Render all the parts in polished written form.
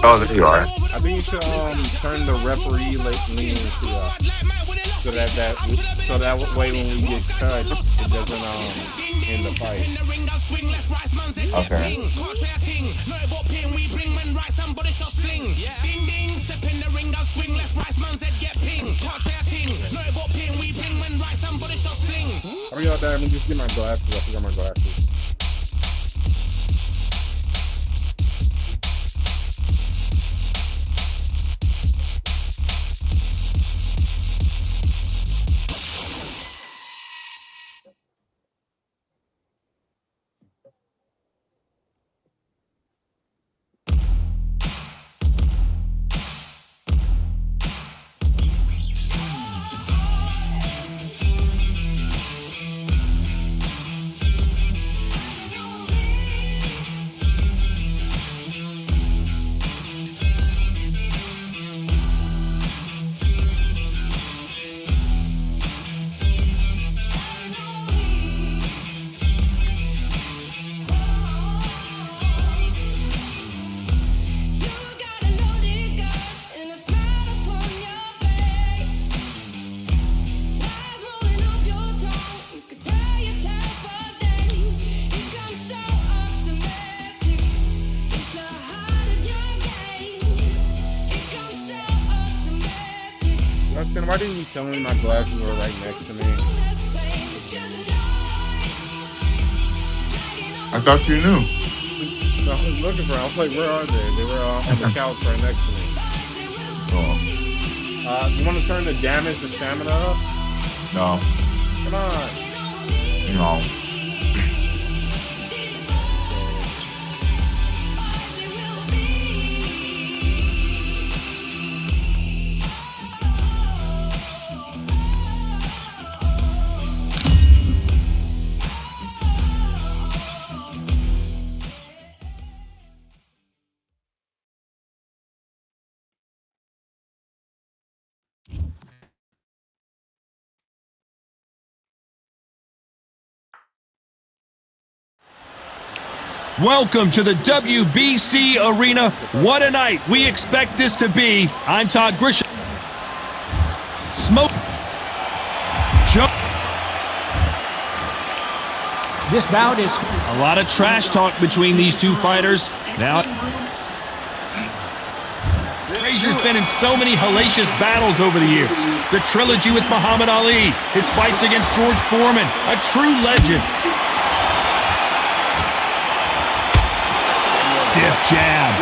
Oh, there you are. I think you should turn the referee leaning so that way when we get cut, it doesn't end the fight. Okay. Hurry up there, let me just get my glasses. I forgot my glasses. Then why didn't you tell me my glasses were right next to me? I thought you knew. No, I was looking for them. I was like, where are they? They were on the couch right next to me. Oh. You want to turn the damage to stamina up? No. Come on. No. Welcome to the WBC Arena. What a night we expect this to be. I'm Todd Grisham. Smoke. This bout is a lot of trash talk between these two fighters. Now, Frazier's been in so many hellacious battles over the years. The trilogy with Muhammad Ali, his fights against George Foreman, a true legend. Stiff jab.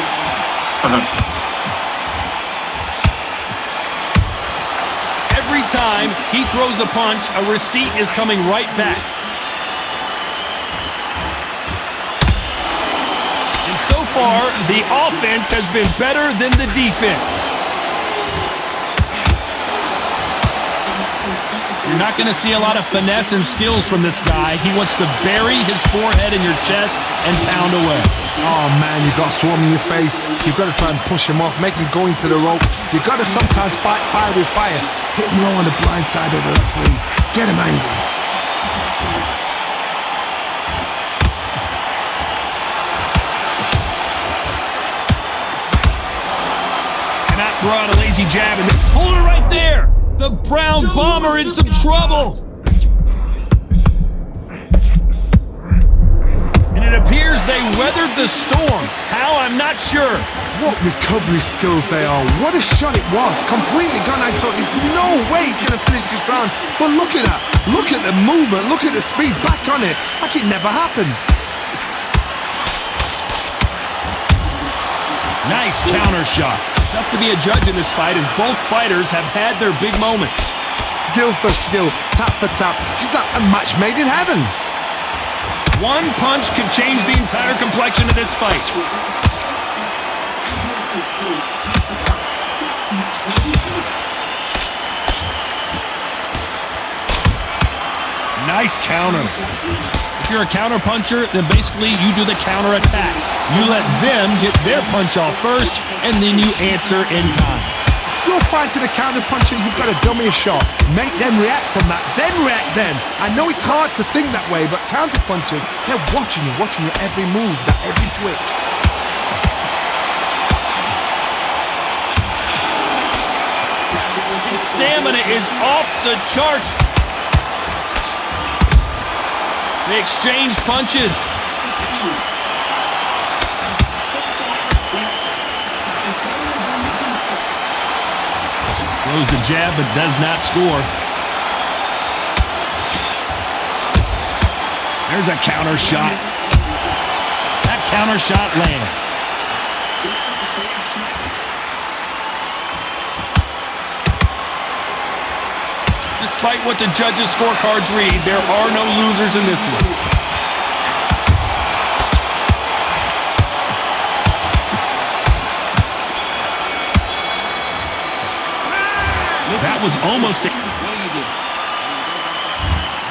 Every time he throws a punch, a receipt is coming right back. And so far, the offense has been better than the defense. You're not going to see a lot of finesse and skills from this guy. He wants to bury his forehead in your chest and pound away. Oh man, you've got a swarm in your face. You've got to try and push him off, make him go into the rope. You've got to sometimes fight fire with fire. Hit him low on the blind side of the referee. Get him angry. Cannot throw out a lazy jab, and hold it right there. The Brown Bomber in some trouble. And it appears they weathered the storm. How? I'm not sure. What recovery skills they are. What a shot it was. Completely gone. I thought there's no way he's going to finish this round. But look at that. Look at the movement. Look at the speed. Back on it. Like it never happened. Nice counter shot. Tough to be a judge in this fight as both fighters have had their big moments. Skill for skill. Tap for tap. She's like a match made in heaven. One punch could change the entire complexion of this fight. Nice counter. If you're a counter puncher, then basically you do the counter attack. You let them get their punch off first, and then you answer in kind. You're fighting a counter puncher, you've got to dummy a shot. Make them react from that, then react then. I know it's hard to think that way, but counter punchers, they're watching you every move, that every twitch. stamina is off the charts. They exchange punches. Throws the jab but does not score. There's a counter shot. That counter shot lands. Despite what the judges' scorecards read, there are no losers in this one. That was almost it.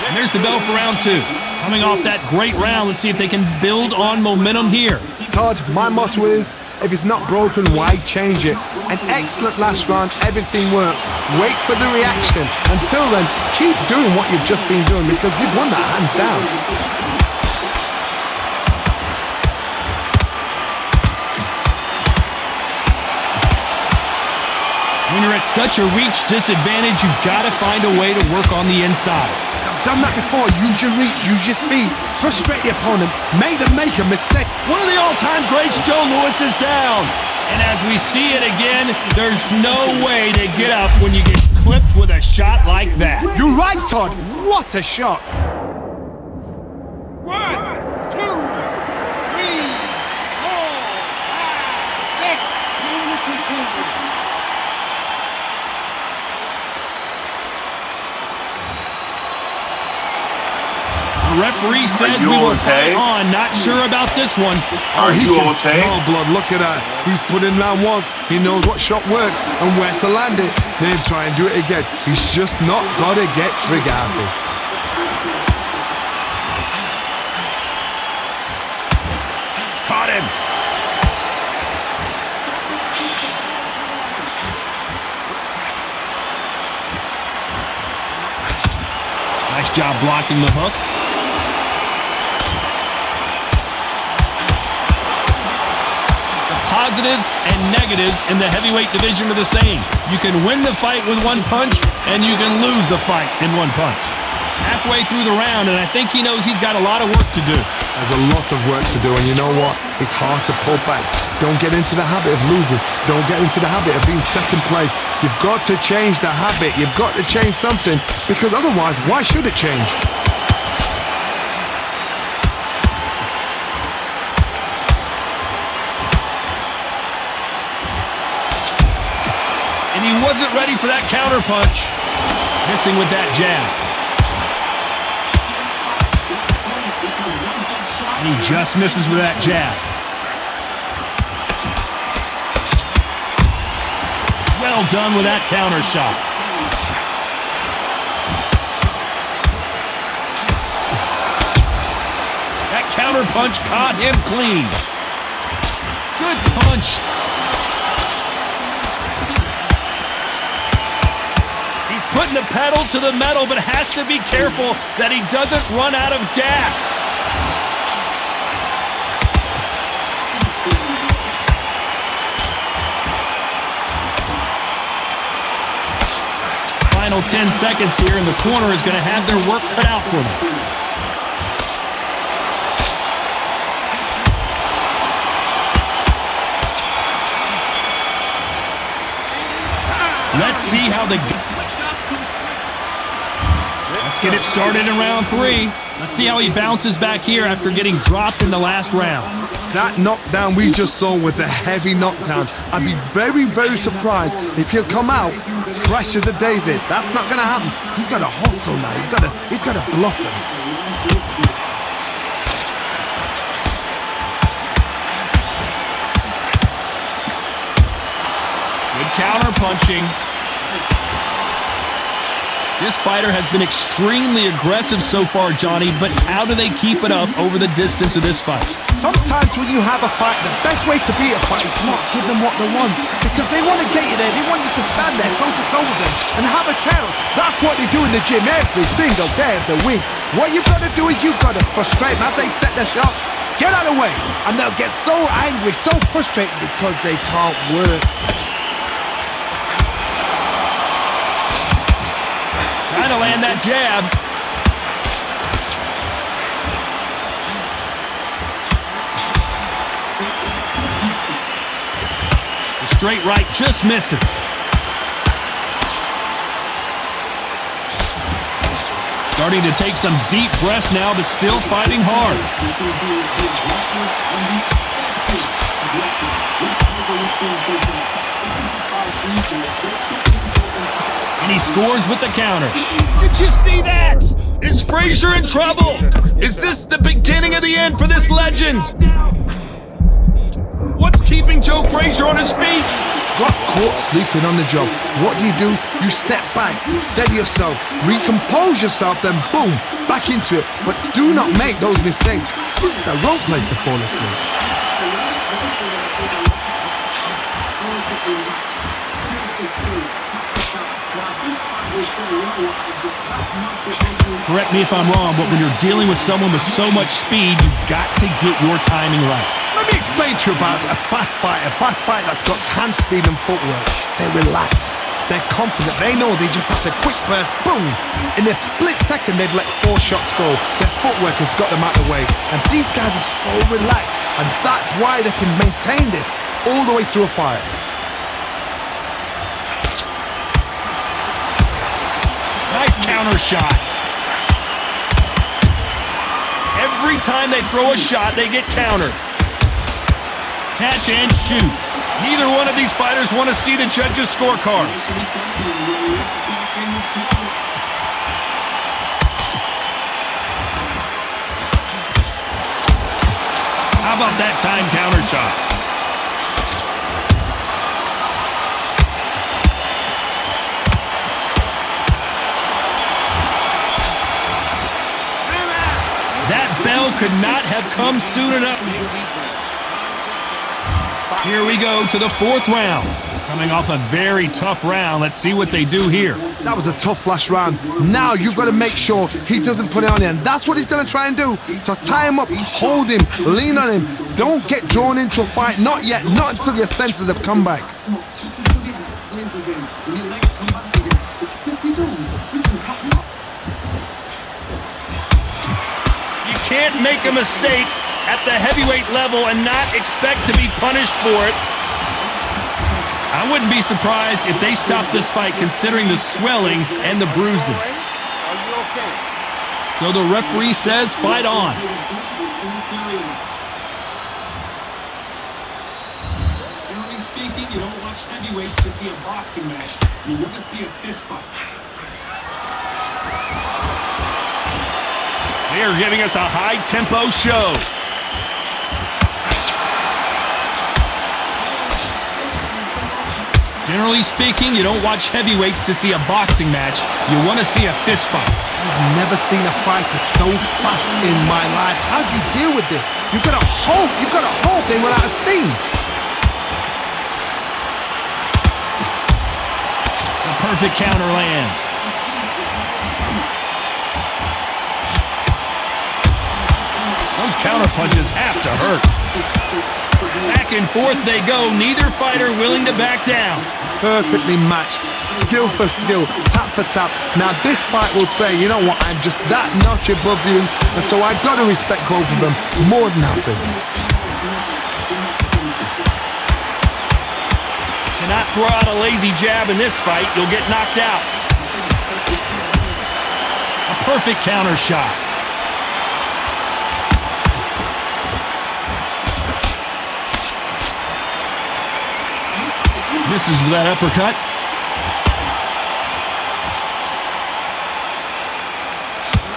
And there's the bell for round 2. Coming off that great round, let's see if they can build on momentum here. Todd, my motto is, if it's not broken, why change it? An excellent last round, everything works. Wait for the reaction. Until then, keep doing what you've just been doing because you've won that hands down. When you're at such a reach disadvantage, you've got to find a way to work on the inside. I've done that before. Use your reach, use your speed. Frustrate the opponent. Make them make a mistake. One of the all-time greats, Joe Louis, is down. And as we see it again, there's no way to get up when you get clipped with a shot like that. You're right, Todd. What a shot. 1, 2, 3, 4, 5, 6. Can you continue? The referee says we will fight on. Not sure about this one. Are he you can okay? smell blood. Look at that. He's put in round once. He knows what shot works and where to land it. Then try and do it again. He's just not got to get trigger happy. Caught him. Nice job blocking the hook. Positives and negatives in the heavyweight division are the same. You can win the fight with one punch, and you can lose the fight in one punch. Halfway through the round, and I think he knows he's got a lot of work to do. There's a lot of work to do, and you know what? It's hard to pull back. Don't get into the habit of losing. Don't get into the habit of being second place. You've got to change the habit. You've got to change something, because otherwise, why should it change? And he wasn't ready for that counter punch. Missing with that jab. And he just misses with that jab. Well done with that counter shot. That counter punch caught him clean. Good punch. Putting the pedal to the metal, but has to be careful that he doesn't run out of gas. Final 10 seconds here, and the corner is going to have their work cut out for them. Let's see how the... Let's get it started in round 3. Let's see how he bounces back here after getting dropped in the last round. That knockdown we just saw was a heavy knockdown. I'd be very, very surprised if he'll come out fresh as a daisy. That's not going to happen. He's got to hustle now. He's got to bluff him. Good counter punching. This fighter has been extremely aggressive so far, Johnny, but how do they keep it up over the distance of this fight? Sometimes when you have a fight, the best way to beat a fight is not give them what they want, because they want to get you there. They want you to stand there toe-to-toe with them and have a tell. That's what they do in the gym every single day of the week. What you've got to do is you've got to frustrate them as they set their shots. Get out of the way, and they'll get so angry, so frustrated because they can't work. trying to land that jab. The straight right just misses. Starting to take some deep breaths now, but still fighting hard. And he scores with the counter. Did you see that? Is Frazier in trouble? Is this the beginning of the end for this legend? What's keeping Joe Frazier on his feet? Got caught sleeping on the job. What do? You step back, steady yourself, recompose yourself, then boom, back into it. But do not make those mistakes. This is the wrong place to fall asleep. Correct me if I'm wrong, but when you're dealing with someone with so much speed, you've got to get your timing right. Let me explain to you about a fast fighter that's got hand speed and footwork. They're relaxed. They're confident. They know they just have to quick burst, boom. In a split second, they've let 4 shots go. Their footwork has got them out of the way. And these guys are so relaxed. And that's why they can maintain this all the way through a fight. Nice counter shot. Every time they throw a shot, they get countered. Catch and shoot. Neither one of these fighters want to see the judges' scorecards. How about that time counter shot? That bell could not have come soon enough. Here we go to the 4th round. Coming off a very tough round. Let's see what they do here. That was a tough last round. Now you've got to make sure he doesn't put it on you. And that's what he's going to try and do. So tie him up, hold him, lean on him. Don't get drawn into a fight. Not yet. Not until your senses have come back. You can't make a mistake at the heavyweight level and not expect to be punished for it. I wouldn't be surprised if they stopped this fight considering the swelling and the bruising. So the referee says fight on. Generally speaking, you don't watch heavyweights to see a boxing match. You want to see a fist fight. They are giving us a high-tempo show. Generally speaking, you don't watch heavyweights to see a boxing match. You want to see a fist fight. I've never seen a fighter so fast in my life. How do you deal with this? You've got to hope they run out of steam. The perfect counter lands. Those counter punches have to hurt. Back and forth they go, neither fighter willing to back down. Perfectly matched, skill for skill, tap for tap. Now this fight will say, you know what, I'm just that notch above you, and so I've got to respect both of them more than nothing. To not throw out a lazy jab in this fight, you'll get knocked out. A perfect counter shot. Misses with that uppercut.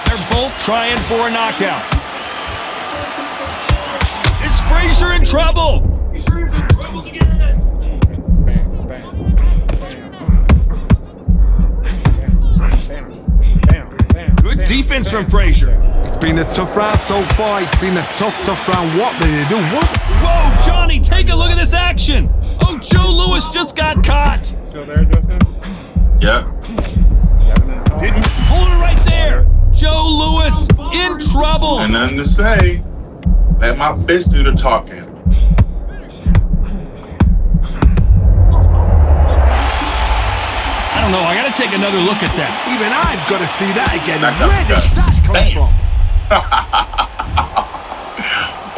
They're both trying for a knockout. Is Frazier in trouble? Good defense from Frazier. It's been a tough round so far. It's been a tough round. What did they do? What? Whoa, Johnny, take a look at this action. Oh, Joe Louis just got caught. Still there, Justin? Yeah. Didn't hold it right there. Joe Louis in trouble. And nothing to say. Let my fist do the talking. I I don't know. I got to take another look at that. Even I've got to see that again. That's Where not did good. that come Damn. from?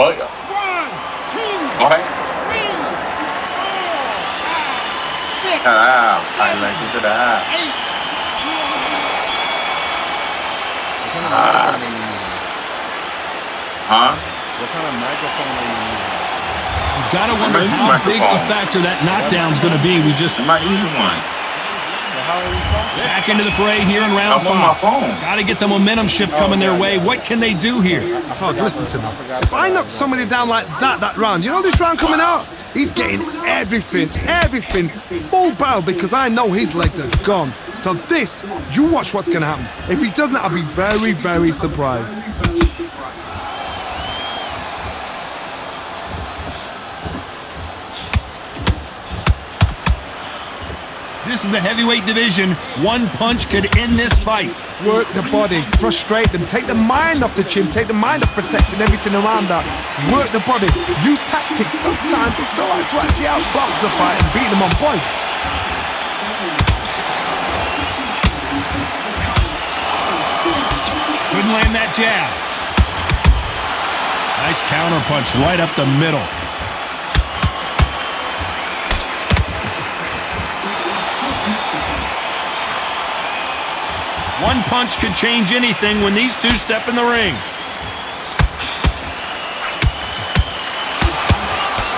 Oh, yeah. 1, 2, Go ahead. 3, 4, 5, 6, Ah, I like it to that. 8. Huh? What kind of microphone are you using? You got to wonder I'm using how big a microphone. factor that knockdown's going to be. We just I'm not using one. How are you talking? back into the fray here in round I'm on my 5. phone. Got to get the momentum shift coming their way. What can they do here? Todd, listen to me. If I knock somebody down like that round, you know this round coming out? He's getting everything, full barrel because I know his legs are gone. So this, you watch what's going to happen. If he doesn't, I'll be very, very surprised. This is the heavyweight division. One punch could end this fight. Work the body, frustrate them, take the mind off the chin, take the mind off protecting everything around that. Work the body, use tactics. Sometimes it's so hard to actually outbox a fight and beat them on points. Couldn't land that jab. Nice counter punch right up the middle. One punch could change anything when these two step in the ring.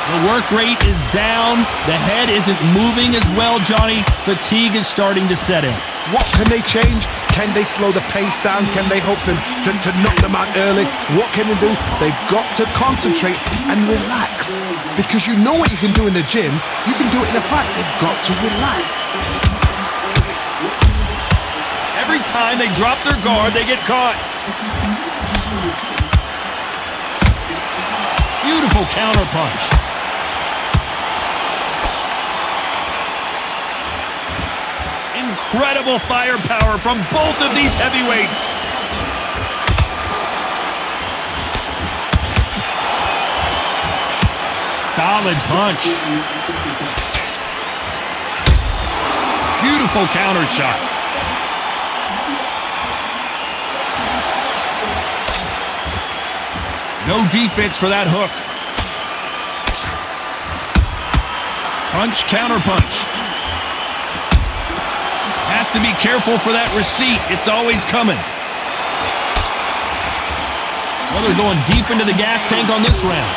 The work rate is down. The head isn't moving as well, Johnny. Fatigue is starting to set in. What can they change? Can they slow the pace down? Can they hope to knock them out early? What can they do? They've got to concentrate and relax. Because you know what you can do in the gym, you can do it in a fight. They've got to relax. Every time they drop their guard, they get caught. Beautiful counter punch. Incredible firepower from both of these heavyweights. Solid punch. Beautiful counter shot. No defense for that hook. Punch, counter punch. Has to be careful for that receipt. It's always coming. Well, they're going deep into the gas tank on this round.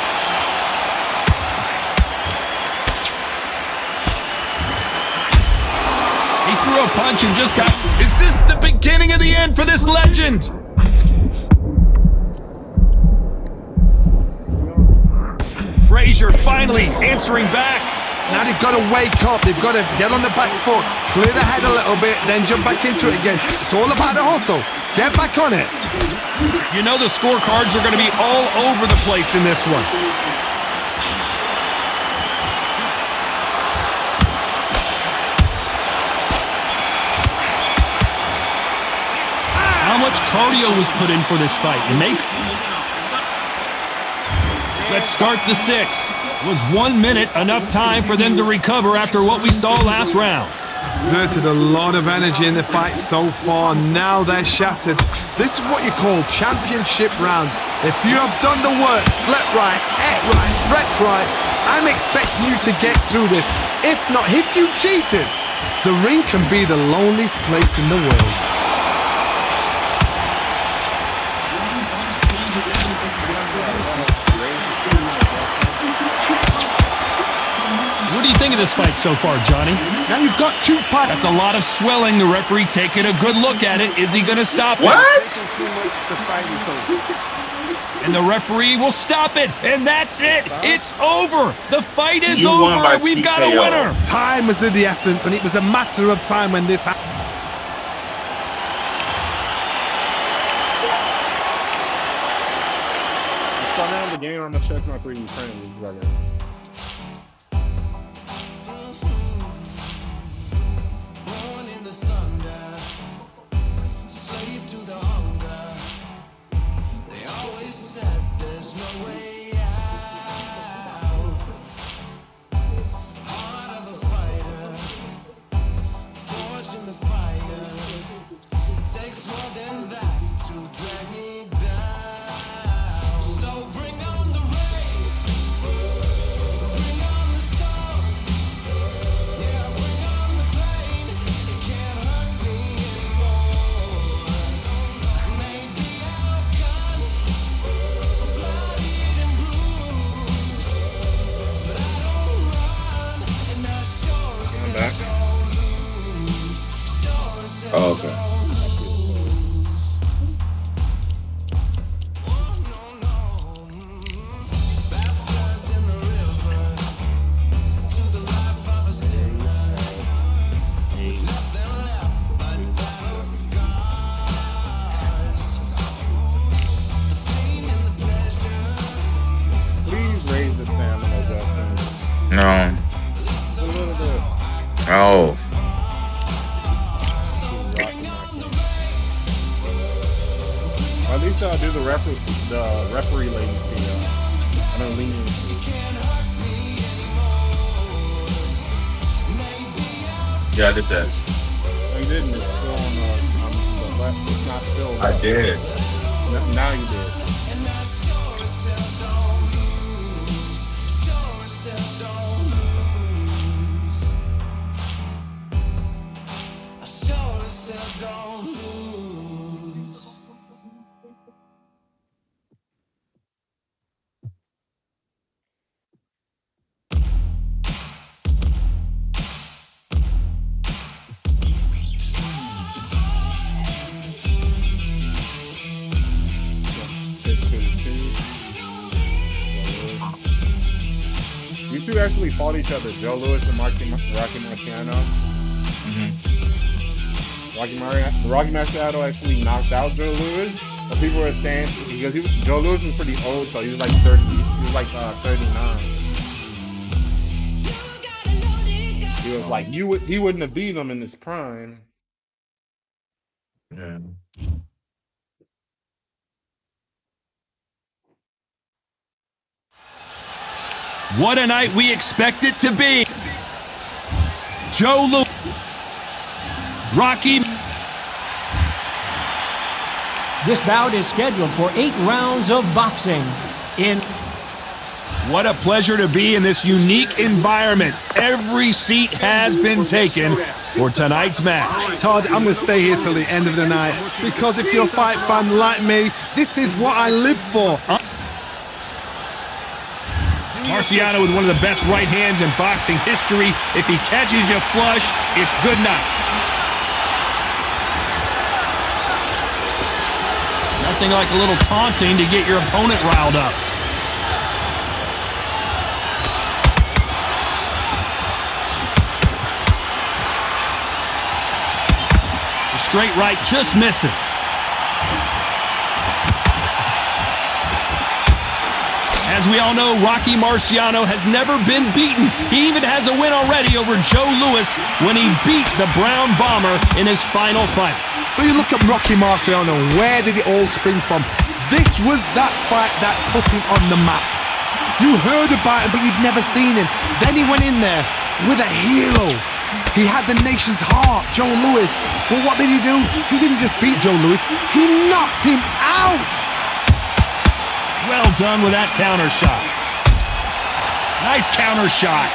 He threw a punch and just got... Is this the beginning of the end for this legend? Frazier finally answering back. Now they've got to wake up. They've got to get on the back foot, clear the head a little bit, then jump back into it again. It's all about the hustle. Get back on it. You know the scorecards are going to be all over the place in this one. How much cardio was put in for this fight? And let's start the 6. Was 1 minute enough time for them to recover after what we saw last round? Exerted a lot of energy in the fight so far. Now they're shattered. This is what you call championship rounds. If you have done the work, slept right, ate right, prepped right, I'm expecting you to get through this. If not, if you've cheated, the ring can be the loneliest place in the world. What do you think of this fight so far, Johnny? Now you've got 2 fights. That's a lot of swelling. The referee taking a good look at it. Is he going to stop What? it? And the referee will stop it. And that's it. It's over. The fight is You won by over. We've got a TKO. winner. Time is of the essence, and it was a matter of time when this happened. Start down the game. I'm gonna check my 3D printing, brother. Oh, At least do the referee latency. I don't leniency. yeah, I did that. You didn't. It's still on the left. It's not still. I did. Now you did. You two actually fought each other, Joe Louis and Rocky Marciano. Rocky Marciano actually knocked out Joe Louis. But people were saying because Joe Louis was pretty old, so he was like 30. He was like 39. He was like he wouldn't have beat him in his prime. Yeah. What a night we expect it to be. Joe Louis, Rocky. This bout is scheduled for 8 rounds of boxing. What a pleasure to be in this unique environment. Every seat has been taken for tonight's match. Todd, I'm going to stay here till the end of the night because if you're a fight fan like me, this is what I live for. Marciano with one of the best right hands in boxing history. If he catches you flush, it's good night. Nothing like a little taunting to get your opponent riled up. The straight right just misses. As we all know, Rocky Marciano has never been beaten. He even has a win already over Joe Louis when he beat the Brown Bomber in his final fight. So you look at Rocky Marciano, where did it all spring from? This was that fight that put him on the map. You heard about him, but you'd never seen him. Then he went in there with a hero. He had the nation's heart, Joe Louis. Well, what did he do? He didn't just beat Joe Louis, he knocked him out. Well done with that counter shot. Nice counter shot.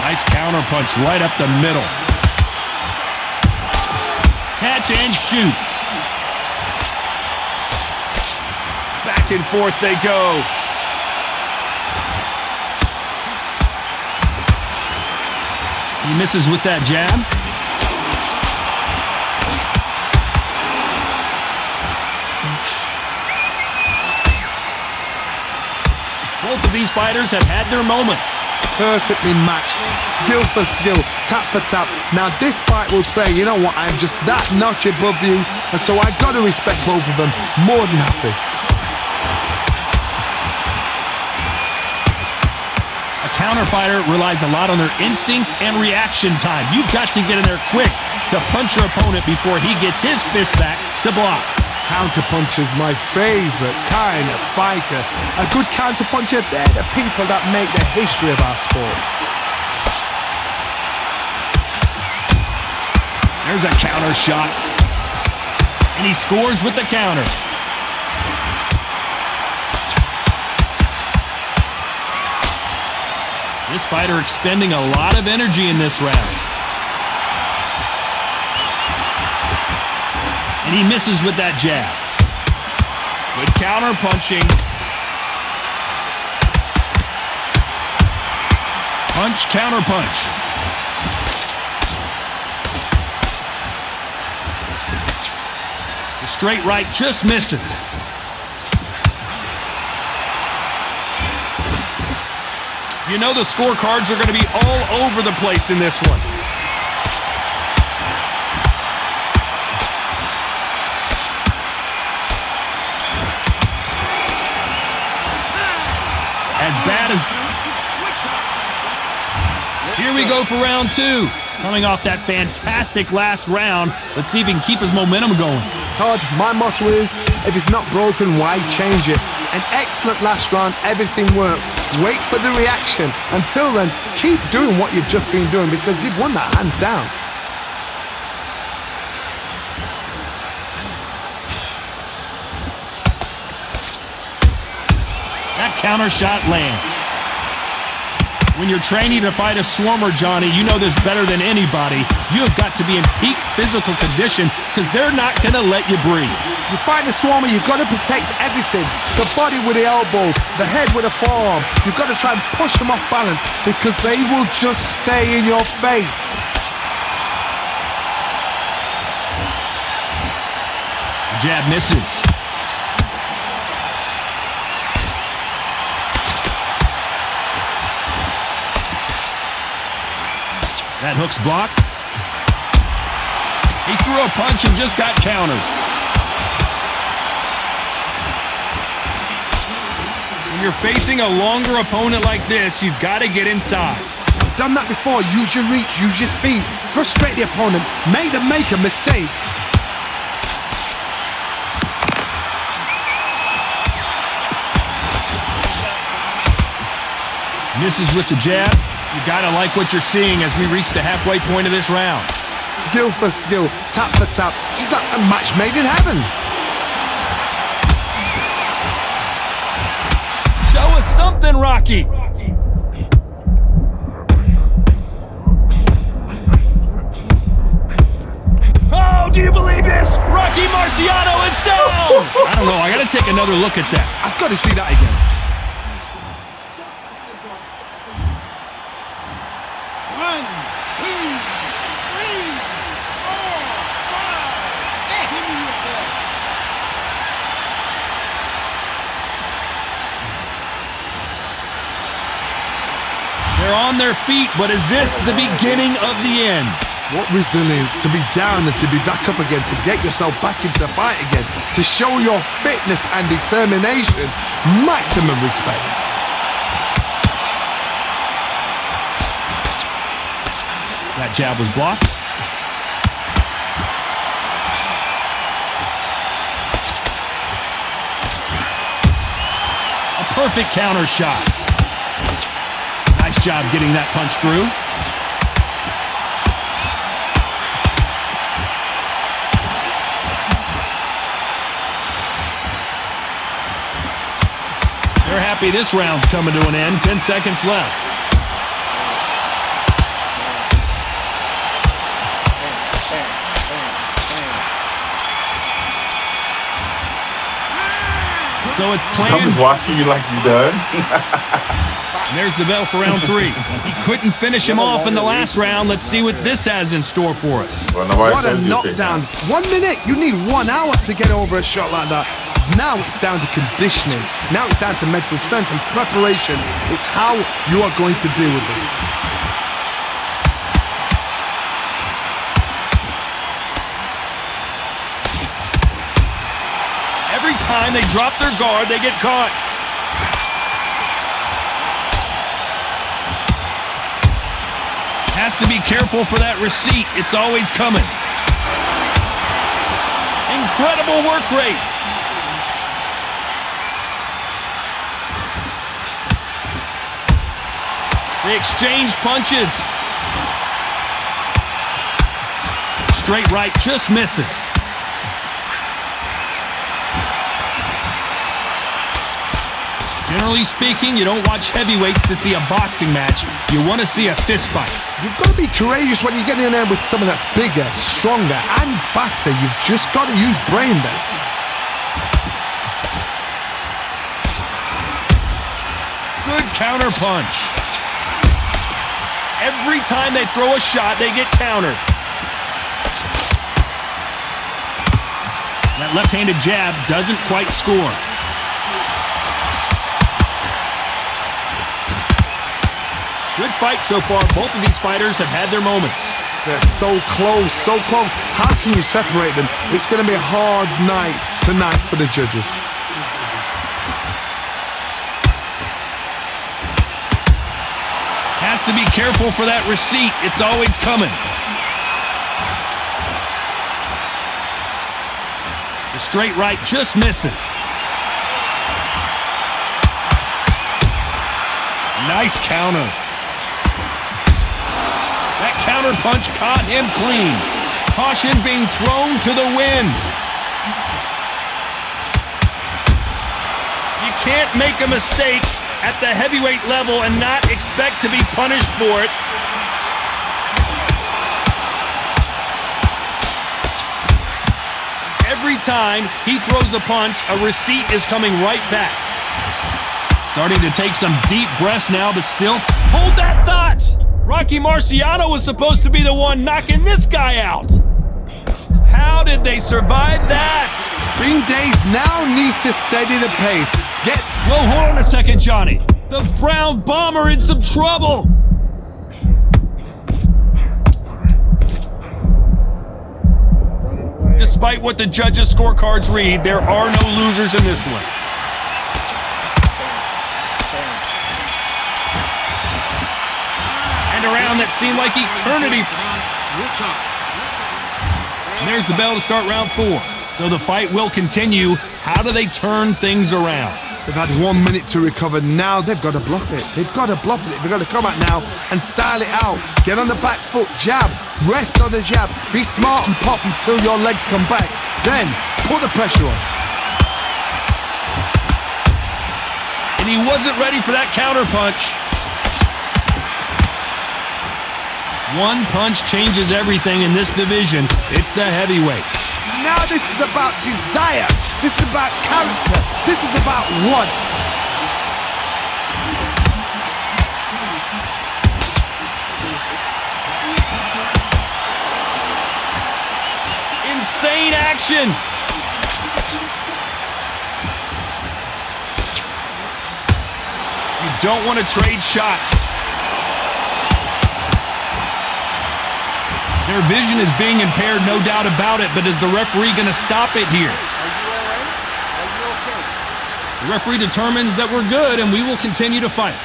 Nice counter punch right up the middle. Catch and shoot. Back and forth they go. He misses with that jab. Both of these fighters have had their moments. Perfectly matched, skill for skill, tap for tap. Now this fight will say, you know what, I'm just that notch above you, and so I've got to respect both of them. More than happy. A counter fighter relies a lot on their instincts and reaction time. You've got to get in there quick to punch your opponent before he gets his fist back to block. Counterpuncher's my favorite kind of fighter. A good counterpuncher, they're the people that make the history of our sport. There's a counter shot. And he scores with the counter. This fighter expending a lot of energy in this round. And he misses with that jab. Good counter punching. Punch, counter punch. The straight right just misses. You know the scorecards are going to be all over the place in this one. As bad as... Here we go for round two. Coming off that fantastic last round, let's see if he can keep his momentum going. Todd, my motto is, if it's not broken, why change it? An excellent last round, everything works. Wait for the reaction. Until then, keep doing what you've just been doing because you've won that hands down. That counter shot lands. When you're training to fight a swarmer, Johnny, you know this better than anybody. You have got to be in peak physical condition because they're not going to let you breathe. You fight a swarmer, you've got to protect everything. The body with the elbows, the head with the forearm. You've got to try and push them off balance because they will just stay in your face. Jab misses. That hook's blocked. He threw a punch and just got countered. When you're facing a longer opponent like this, you've got to get inside. Done that before. Use your reach, use your speed. Frustrate the opponent. Make them make a mistake. Misses with the jab. You gotta like what you're seeing as we reach the halfway point of this round. Skill for skill, tap for tap. She's like a match made in heaven. Show us something, Rocky. Oh, do you believe this? Rocky Marciano is down! I don't know, I gotta take another look at that. I've got to see that again. They're on their feet, but is this the beginning of the end? What resilience to be down and to be back up again, to get yourself back into the fight again, to show your fitness and determination. Maximum respect. That jab was blocked. A perfect counter shot. Nice job getting that punch through. They're happy this round's coming to an end. 10 seconds left. So it's I'm planned. just watching you like you done. And there's the bell for round three. He couldn't finish him off in the last round. Let's see what this has in store for us. Well, nobody What a said you knockdown. 1 minute, you need 1 hour to get over a shot like that. Now it's down to conditioning. Now it's down to mental strength and preparation. It's how you are going to deal with this. Every time they drop their guard, they get caught. Has to be careful for that receipt. It's always coming. Incredible work rate. They exchange punches. Straight right just misses. Generally speaking, you don't watch heavyweights to see a boxing match. You want to see a fist fight. You've got to be courageous when you get in there with someone that's bigger, stronger, and faster. You've just got to use brain there. Good counter punch. Every time they throw a shot, they get countered. That left-handed jab doesn't quite score. Good fight so far. Both of these fighters have had their moments. They're so close, so close. How can you separate them? It's going to be a hard night tonight for the judges. Has to to be careful for that receipt. It's always coming. The straight right just misses. Nice counter. That counter punch caught him clean. Caution being thrown to the wind. You can't make a mistake at the heavyweight level and not expect to be punished for it. Every time he throws a punch, a receipt is coming right back. Starting to take some deep breaths now, but still, hold that thought! Rocky Marciano was supposed to be the one knocking this guy out. How did they survive that? Bing Days now needs to steady the pace. Whoa, hold on a second, Johnny. The Brown Bomber in some trouble. Despite what the judges' scorecards read, there are no losers in this one. And a round that seemed like eternity. And there's the bell to start round 4. So the fight will continue. How do they turn things around? They've had 1 minute to recover. Now they've got to bluff it. They've got to bluff it. They've got to come out now and style it out. Get on the back foot, jab, rest on the jab. Be smart and pop until your legs come back. Then put the pressure on. And he wasn't ready for that counter punch. One punch changes everything in this division. It's the heavyweights. Now this is about desire. This is about character. This is about want. Insane action. You don't want to trade shots. Their vision is being impaired, no doubt about it, but is the referee going to stop it here? The referee determines that we're good, and we will continue to fight.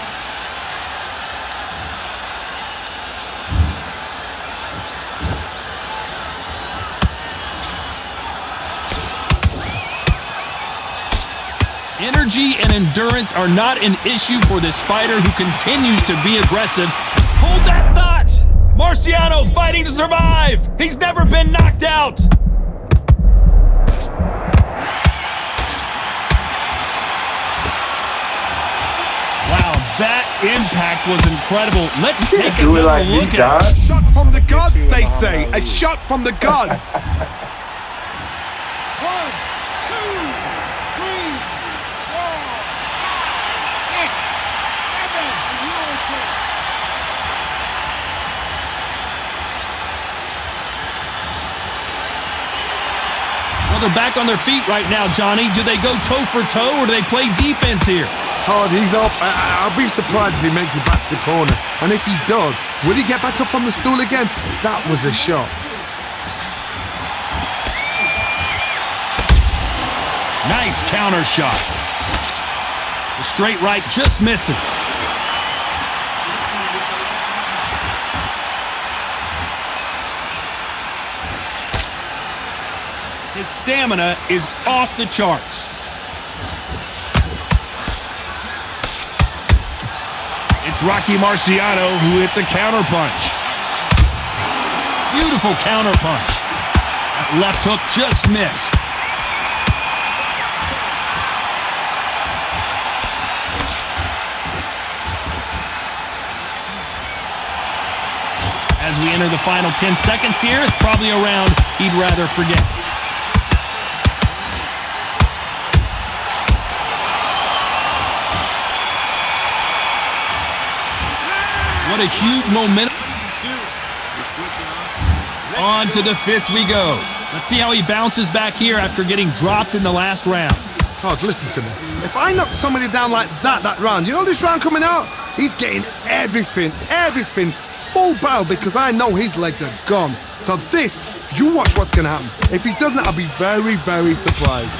Energy and endurance are not an issue for this fighter who continues to be aggressive. Hold that thought! Marciano fighting to survive! He's never been knocked out! Wow, that impact was incredible. Let's take another look at it. A shot from the gods, they say. A shot from the gods. 1, 2, 3, 4, 5, 6, 7. Are you okay? Well, they're back on their feet right now, Johnny. Do they go toe for toe or do they play defense here? Hard, he's up. I'll be surprised if he makes it back to the corner. And if he does, will he get back up from the stool again? That was a shot. Nice counter shot. The straight right just misses. His stamina is off the charts. It's Rocky Marciano who hits a counter punch. Beautiful counter punch. That left hook just missed. As we enter the final 10 seconds here, it's probably a round he'd rather forget. What a huge momentum. On to the 5th we go. Let's see how he bounces back here after getting dropped in the last round. Todd, listen to me. If I knock somebody down like that round, you know this round coming out? He's getting everything, full barrel because I know his legs are gone. So this, you watch what's going to happen. If he doesn't, I'll be very, very surprised.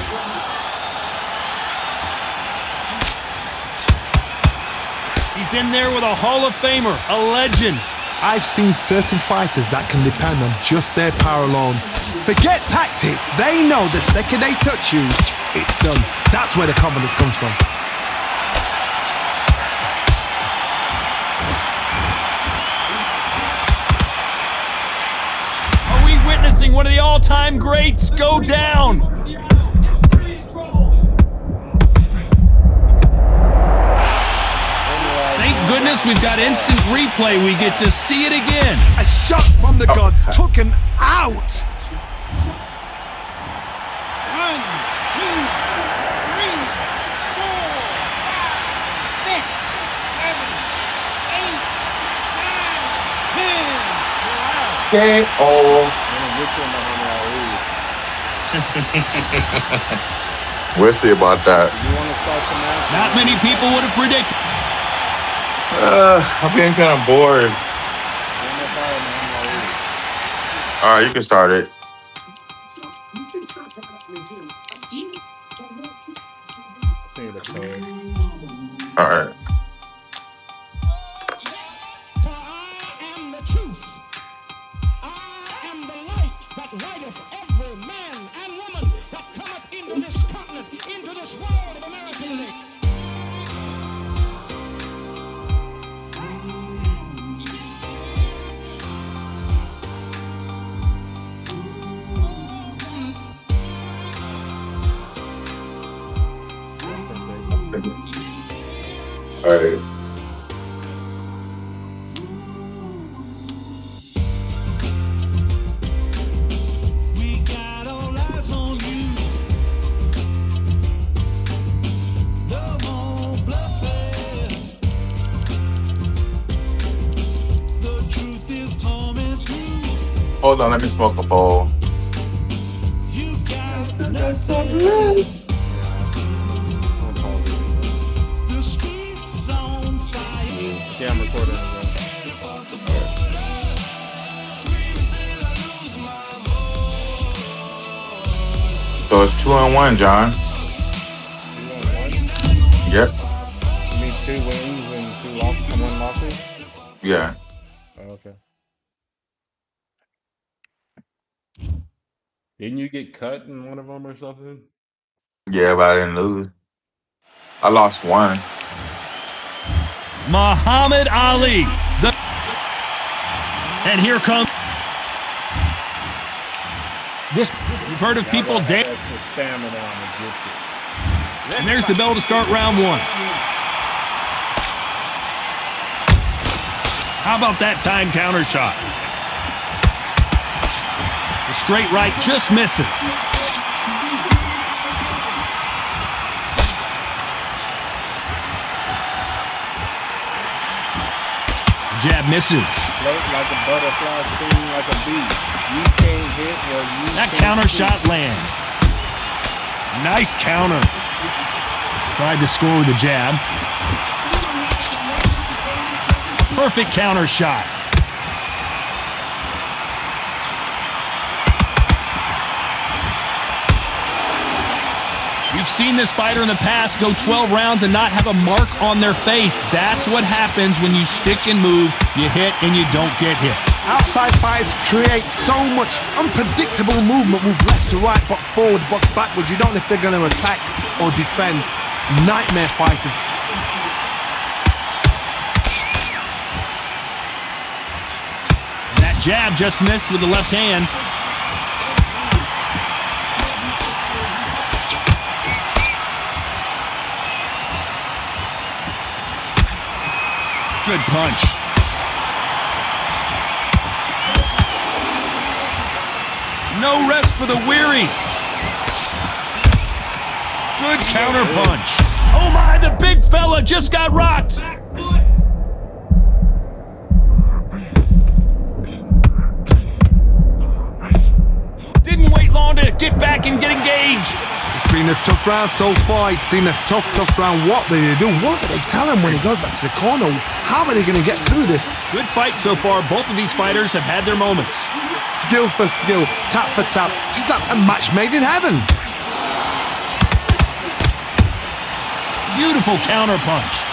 He's in there with a Hall of Famer, a legend. I've seen certain fighters that can depend on just their power alone. Forget tactics. They know the second they touch you, it's done. That's where the confidence comes from. Are we witnessing one of the all-time greats go down? Thank goodness we've got instant replay. We get to see it again. A shot from the gods took him out. 1, 2, 3, 4, 5, 6, 7, 8, 9, 10. Okay. Oh. We'll see about that. You want to start the match? Not many people would have predicted. I'm getting kind of bored. All right, you can start it. See the code. All right. For I am the truth. I am the light that lighteth every man and woman that cometh into this continent, into this world of America today. All right. We got all eyes on you. No more bluffing. The truth is coming through. Hold on, let me smoke a bowl. You got nothing. The streets on fire. Yeah, I'm recording again. So it's 2-1, John. 2-1. Yep. You mean 2 wins and 2 losses and 1 losses? Yeah. Oh, okay. Didn't you get cut in one of them or something? Yeah, but I didn't lose. I lost 1. Muhammad Ali. And here comes. This, you've heard of people That's the stamina on the jiu-jitsu. And there's the bell to start round 1. How about that time counter shot? The straight right just misses. Jab misses. Float like a butterfly, sting like a bee. You can't hit where you That can't counter shoot. shot lands. Nice counter. Tried to score with a jab. Perfect counter shot. We've seen this fighter in the past go 12 rounds and not have a mark on their face. That's what happens when you stick and move, you hit and you don't get hit. Outside fights create so much unpredictable movement. Move left to right, box forward, box backwards. You don't know if they're going to attack or defend. Nightmare fighters. That jab just missed with the left hand. Good punch. No rest for the weary. Good counter punch. Oh my, the big fella just got rocked. Didn't wait long to get back and get engaged. It's been a tough round so far. It's been a tough round. What do they do? What do they tell him when he goes back to the corner? How are they going to get through this? Good fight so far. Both of these fighters have had their moments. Skill for skill, tap for tap. Just like a match made in heaven. Beautiful counter punch.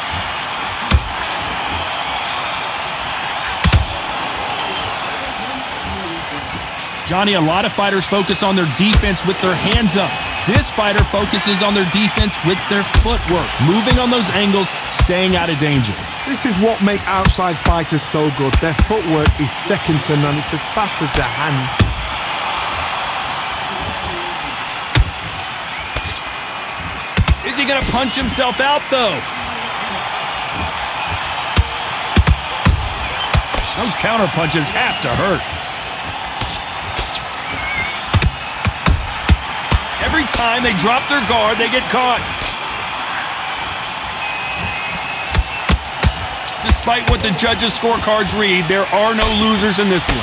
Johnny, a lot of fighters focus on their defense with their hands up. This fighter focuses on their defense with their footwork, moving on those angles, staying out of danger. This is what makes outside fighters so good. Their footwork is second to none. It's as fast as their hands. Is he going to punch himself out, though? Those counter punches have to hurt. Every time they drop their guard, they get caught. Despite what the judges' scorecards read, there are no losers in this one.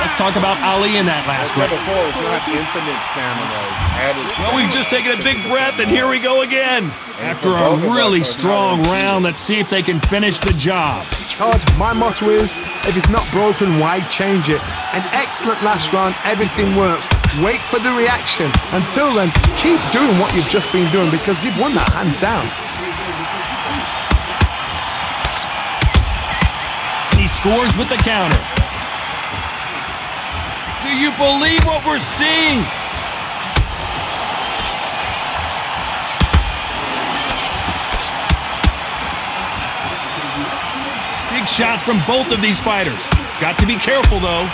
Let's talk about Ali in that last round. Before, it's not infinite stamina. Well, we've just taken a big breath, and here we go again. After a really strong round, let's see if they can finish the job. Todd, my motto is, if it's not broken, why change it? An excellent last round, everything works. Wait for the reaction. Until then, keep doing what you've just been doing because you've won that hands down. He scores with the counter. Do you believe what we're seeing? Big shots from both of these fighters. Got to be careful, though.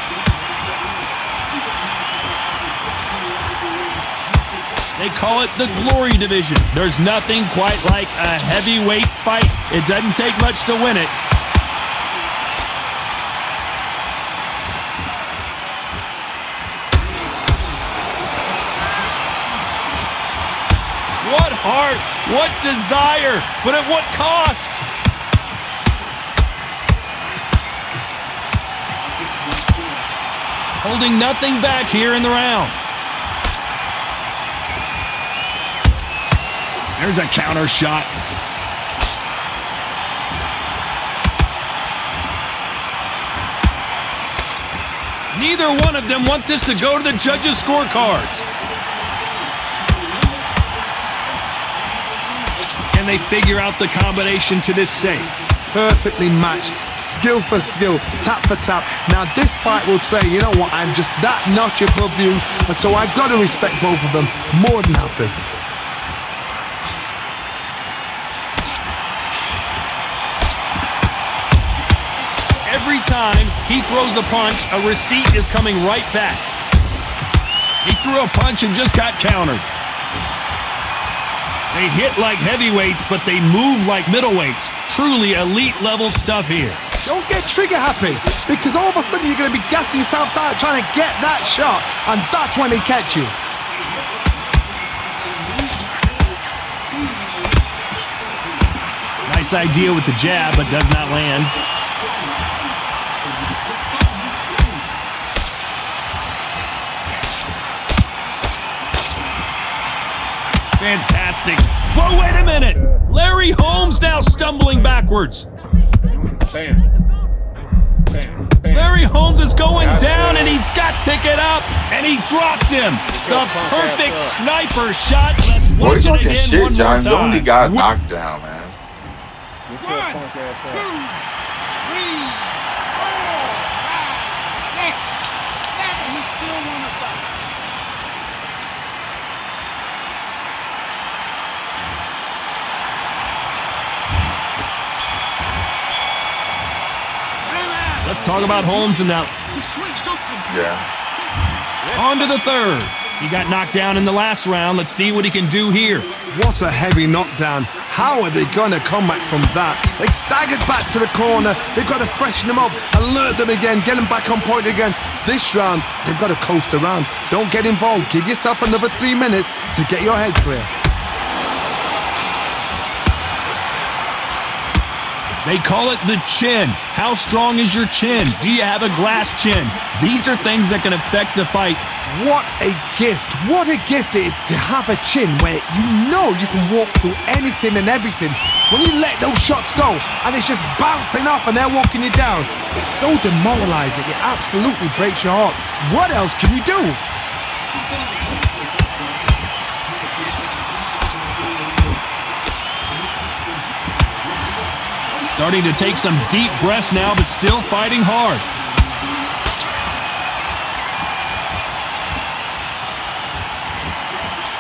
They call it the Glory Division. There's nothing quite like a heavyweight fight. It doesn't take much to win it. What heart, what desire, but at what cost? Holding nothing back here in the round. There's a counter shot. Neither one of them want this to go to the judges' scorecards. Can they figure out the combination to this safe? Perfectly matched, skill for skill, tap for tap. Now this fight will say, you know what, I'm just that notch above you, and so I've got to respect both of them more than happy. Every time he throws a punch, a receipt is coming right back. He threw a punch and just got countered. They hit like heavyweights, but they move like middleweights. Truly elite level stuff here. Don't get trigger happy, because all of a sudden you're going to be gassing yourself out trying to get that shot, and that's when they catch you. Nice idea with the jab, but does not land. Fantastic. Whoa, wait a minute. Larry Holmes now stumbling backwards. Bam. Bam. Bam. Larry Holmes is going down, and he's got to get up, and he dropped him. The perfect sniper shot. Let's Boy, watch it talking again shit, one more John. You only time. got knocked down, man. Get your punk ass up. 3, 4, 5, 6, 7. He still won the fight. Let's talk about Holmes and now He switched off completely. Yeah. on to the third. He got knocked down in the last round. Let's see what he can do here. What a heavy knockdown. How are they going to come back from that? They staggered back to the corner. They've got to freshen them up, alert them again, get them back on point again. This round, they've got to coast around. Don't get involved. Give yourself another 3 minutes to get your head clear. They call it the chin. How strong is your chin? Do you have a glass chin? These are things that can affect the fight. What a gift. What a gift it is to have a chin where you know you can walk through anything and everything. When you let those shots go and it's just bouncing off and they're walking you down, it's so demoralizing. It absolutely breaks your heart. What else can you do? Starting to take some deep breaths now, but still fighting hard.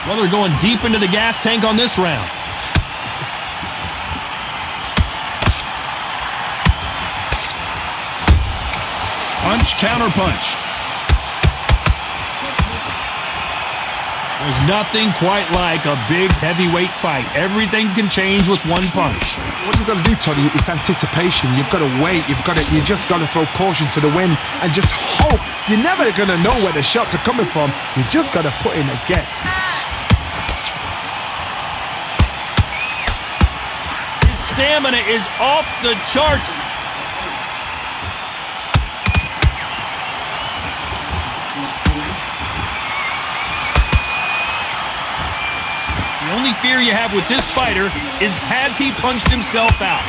Well, they're going deep into the gas tank on this round. Punch, counter punch. There's nothing quite like a big heavyweight fight. Everything can change with one punch. What you've got to do, Tony, is anticipation. You've got to wait. You just got to throw caution to the wind and just hope. You're never going to know where the shots are coming from. You just got to put in a guess. His stamina is off the charts. The only fear you have with this fighter is, has he punched himself out?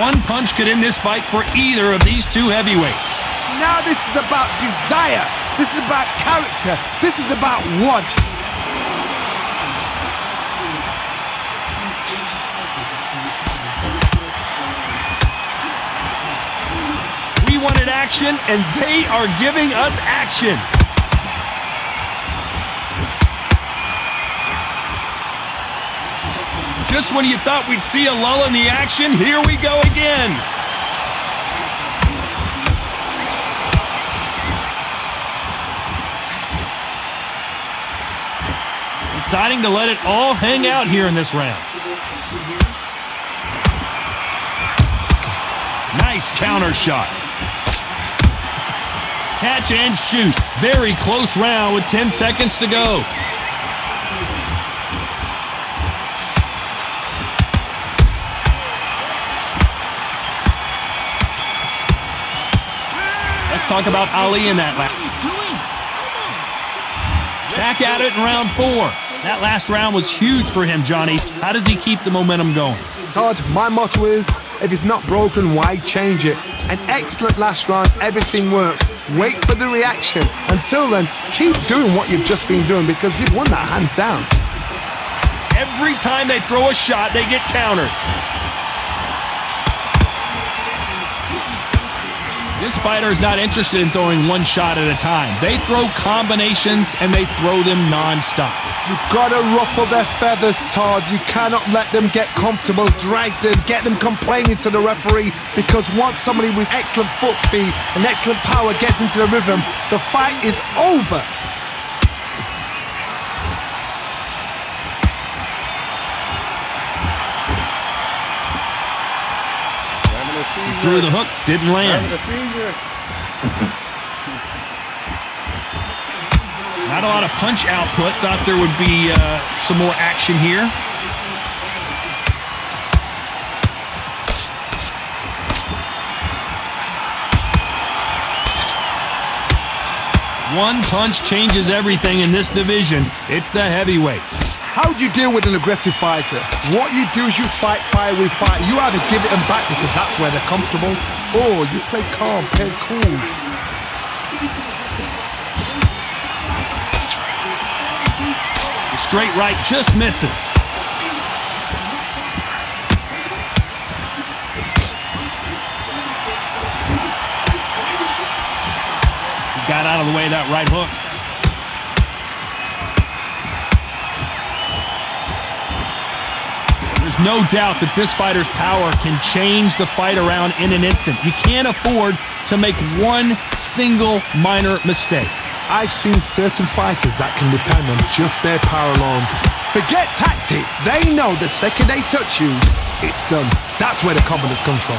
One punch could end this fight for either of these two heavyweights. Now this is about desire. This is about character. This is about want. We wanted action, and they are giving us action. Just when you thought we'd see a lull in the action, here we go again. Deciding to let it all hang out here in this round. Nice counter shot. Catch and shoot. Very close round with 10 seconds to go. Let's talk about Ali in that last. Back at it in round 4. That last round was huge for him, Johnny. How does he keep the momentum going? Todd, my motto is, if it's not broken, why change it? An excellent last round, everything works. Wait for the reaction. Until then, keep doing what you've just been doing because you've won that hands down. Every time they throw a shot, they get countered. This fighter is not interested in throwing one shot at a time. They throw combinations and they throw them non-stop. You've got to ruffle their feathers, Todd. You cannot let them get comfortable, drag them, get them complaining to the referee, because once somebody with excellent foot speed and excellent power gets into the rhythm, the fight is over. Threw the hook, didn't land. Not a lot of punch output. Thought there would be some more action here. One punch changes everything in this division. It's the heavyweights. How do you deal with an aggressive fighter? What you do is you fight fire with fire. You either give it them back because that's where they're comfortable, or you play calm, play cool. The straight right just misses. He got out of the way of that right hook. There's no doubt that this fighter's power can change the fight around in an instant. You can't afford to make one single minor mistake. I've seen certain fighters that can depend on just their power alone. Forget tactics. They know the second they touch you, it's done. That's where the confidence comes from.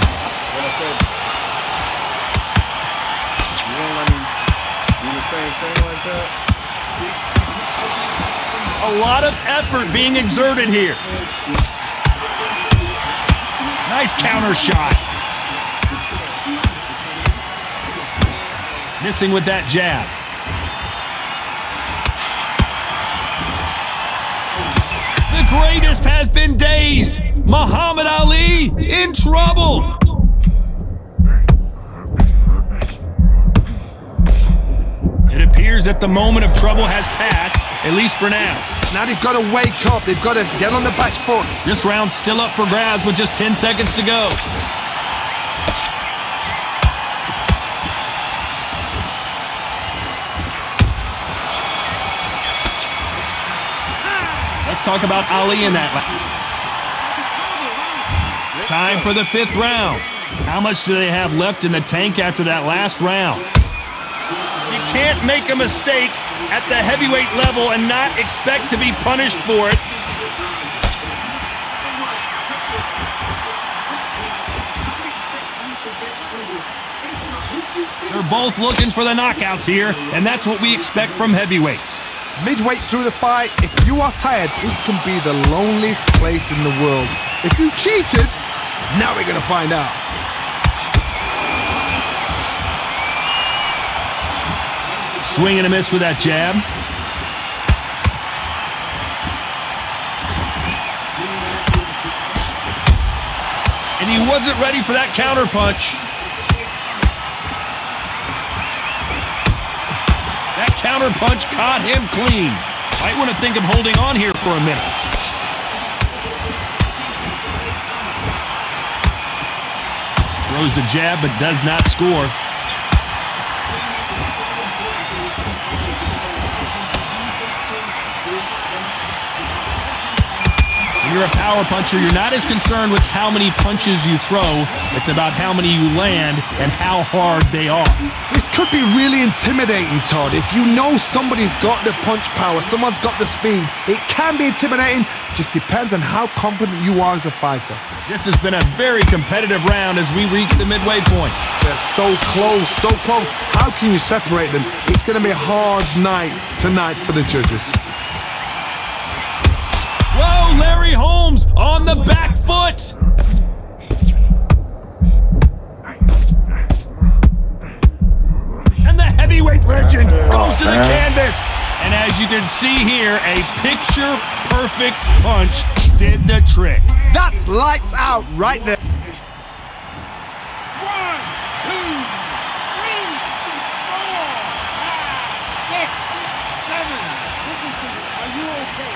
You don't let me do the same thing like that? A lot of effort being exerted here. Nice counter shot. Missing with that jab. The greatest has been dazed. Muhammad Ali in trouble. It appears that the moment of trouble has passed. at least for now. Now they've got to wake up. They've got to get on the back foot. This round's still up for grabs with just 10 seconds to go. Let's talk about Ali in that. Time for the 5th round. How much do they have left in the tank after that last round? You can't make a mistake at the heavyweight level and not expect to be punished for it. They're both looking for the knockouts here, and that's what we expect from heavyweights. Midway through the fight, if you are tired, this can be the loneliest place in the world. If you cheated, now we're going to find out. Swing and a miss with that jab. And he wasn't ready for that counter punch. That counter punch caught him clean. Might want to think of holding on here for a minute. Throws the jab but does not score. When you're a power puncher, you're not as concerned with how many punches you throw. It's about how many you land and how hard they are. This could be really intimidating, Todd. If you know somebody's got the punch power, someone's got the speed, it can be intimidating. Just depends on how confident you are as a fighter. This has been a very competitive round as we reach the midway point. They're so close, so close. How can you separate them? It's going to be a hard night tonight for the judges. Whoa, Larry Holmes on the back foot. And the heavyweight legend goes to the canvas. And as you can see here, a picture-perfect punch did the trick. That's lights out right there. 1, 2, 3, 4, 5, 6, 7. Listen to me. Are you okay?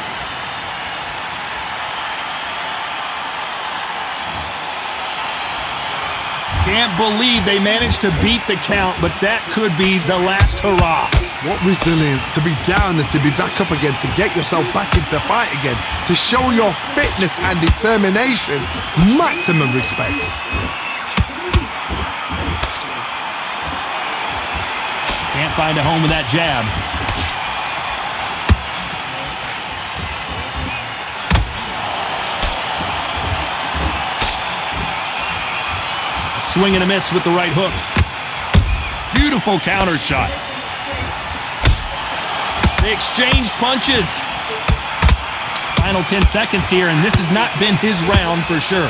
Can't believe they managed to beat the count, but that could be the last hurrah. What resilience to be down and to be back up again, to get yourself back into fight again, to show your fitness and determination. Maximum respect. Can't find a home with that jab. Swing and a miss with the right hook. Beautiful counter shot. They exchange punches. Final 10 seconds here, and this has not been his round for sure.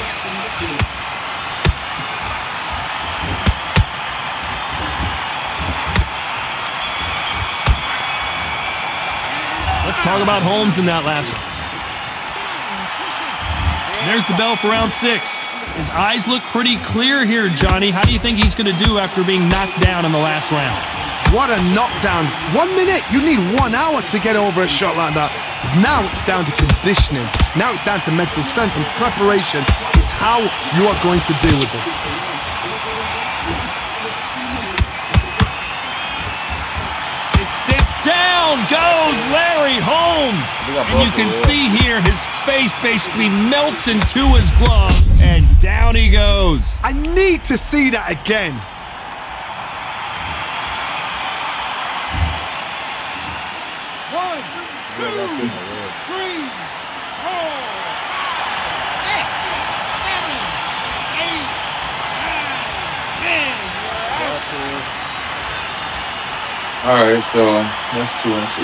Let's talk about Holmes in that last round. There's the bell for round 6. His eyes look pretty clear here, Johnny. How do you think he's going to do after being knocked down in the last round? What a knockdown. 1 minute, you need 1 hour to get over a shot like that. Now it's down to conditioning. Now it's down to mental strength and preparation. It's how you are going to deal with this. Down goes Larry Holmes. And you can see here his face basically melts into his glove, and down he goes. I need to see that again. One, two, 3, 4, 6, 7, 8, 9, 10. All right, so that's 2 and 2.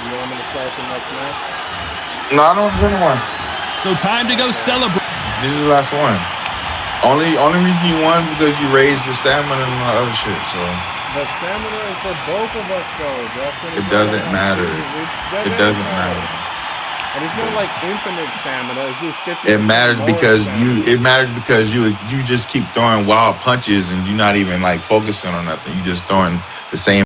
You want me to start the next match? No, I don't really want. So time to go celebrate. This is the last one. Only reason you won because you raised the stamina and all other shit. So The stamina is for both of us, though. Justin. it doesn't matter. It doesn't matter. And it's not like infinite stamina. It's just 50. It matters because you just keep throwing wild punches and you're not even like focusing on nothing. You just throwing the same